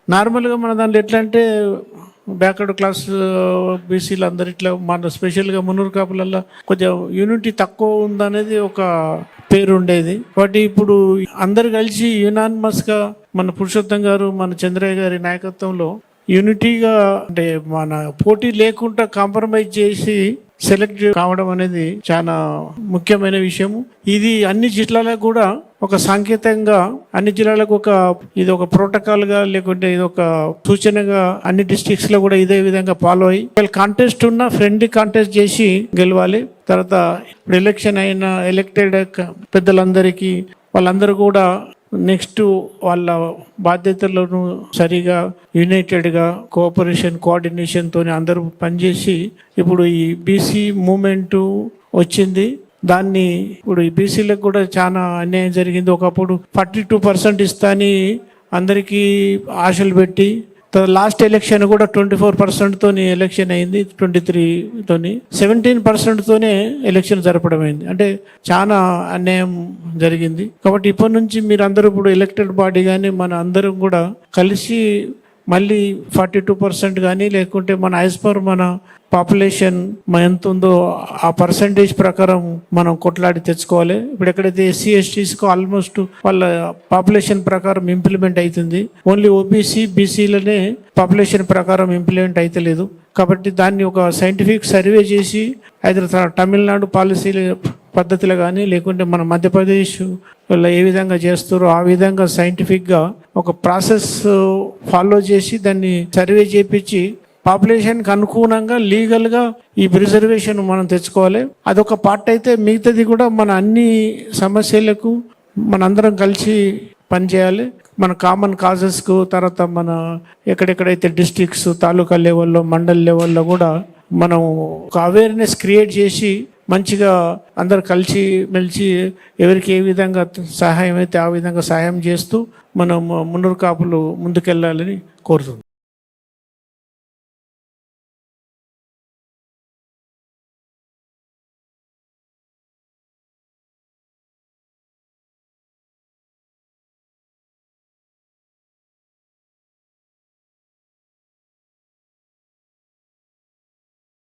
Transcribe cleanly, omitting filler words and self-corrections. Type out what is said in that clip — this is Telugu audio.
నార్మల్గా మన దాంట్లో ఎట్లా అంటే బ్యాక్వర్డ్ క్లాస్ బీసీలు అందరు ఇట్లా మన స్పెషల్గా మున్నూరు కాపులల్లో కొంచెం యూనిటీ తక్కువ ఉందనేది ఒక పేరు ఉండేది. బట్ ఇప్పుడు అందరు కలిసి యునానిమస్గా మన పురుషోత్తం గారు, మన చంద్రయ్య గారి నాయకత్వంలో యూనిటీగా, అంటే మన పోటీ లేకుండా కాంప్రమైజ్ చేసి సెలెక్ట్ కావడం అనేది చాలా ముఖ్యమైన విషయము. ఇది అన్ని జిల్లాలకు కూడా ఒక సాంకేతికంగా, అన్ని జిల్లాలకు ఇది ఒక ప్రోటోకాల్ గా, లేకుంటే ఇది ఒక సూచనగా అన్ని డిస్ట్రిక్ట్స్ లో కూడా ఇదే విధంగా ఫాలో అయ్యి కాంటెస్ట్ ఉన్న ఫ్రెండ్లీ కాంటెస్ట్ చేసి గెలవాలి. తర్వాత ఇప్పుడు ఎలక్షన్ అయిన ఎలక్టెడ్ పెద్దలందరికీ వాళ్ళందరూ కూడా నెక్స్ట్ వాళ్ళ బాధ్యతలను సరిగా యునైటెడ్గా కోఆర్డినేషన్తో అందరూ పనిచేసి ఇప్పుడు ఈ బీసీ మూమెంట్ వచ్చింది. దాన్ని ఇప్పుడు ఈ బీసీలకు కూడా చాలా అన్యాయం జరిగింది. ఒకప్పుడు 42% ఇస్తా అని అందరికీ ఆశలు పెట్టి లాస్ట్ ఎలక్షన్ కూడా 24% ఎలక్షన్ అయింది. 23 17% ఎలక్షన్ జరపడం అయింది. అంటే చాలా అన్యాయం జరిగింది. కాబట్టి ఇప్పటి నుంచి మీరు అందరూ ఇప్పుడు ఎలక్టెడ్ బాడీ కానీ మన అందరం కూడా కలిసి మళ్ళీ 42% కానీ, లేకుంటే మన యాజ్ పర్ మన పాపులేషన్ ఎంత ఉందో ఆ పర్సంటేజ్ ప్రకారం మనం కొట్లాడి తెచ్చుకోవాలి. ఇప్పుడు ఎక్కడైతే ఎస్సీ ఎస్టీస్కు ఆల్మోస్ట్ వాళ్ళ పాపులేషన్ ప్రకారం ఇంప్లిమెంట్ అవుతుంది. ఓన్లీ ఓబీసీ బీసీలనే పాపులేషన్ ప్రకారం ఇంప్లిమెంట్ అవుతలేదు. కాబట్టి దాన్ని ఒక సైంటిఫిక్ సర్వే చేసి హైదరాబాద్ తమిళనాడు పాలసీల పద్ధతిలో కానీ, లేకుంటే మన మధ్యప్రదేశ్ వాళ్ళు ఏ విధంగా చేస్తారో ఆ విధంగా సైంటిఫిక్గా ఒక ప్రాసెస్ ఫాలో చేసి దాన్ని సర్వే చేపించి పాపులేషన్కి అనుగుణంగా లీగల్గా ఈ రిజర్వేషన్ మనం తెచ్చుకోవాలి. అదొక పార్ట్ అయితే మిగతాది కూడా మన అన్ని సమస్యలకు మనందరం కలిసి పనిచేయాలి. మన కామన్ కాజెస్కు, తర్వాత మన ఎక్కడెక్కడైతే డిస్ట్రిక్ట్స్, తాలూకా లెవెల్లో, మండల్ లెవెల్లో కూడా మనం ఒక అవేర్నెస్ క్రియేట్ చేసి మంచిగా అందరు కలిసి మెలిసి ఎవరికి ఏ విధంగా సహాయం అయితే ఆ విధంగా సహాయం చేస్తూ మనం మున్నూరు కాపులు ముందుకెళ్ళాలని కోరుతుంది.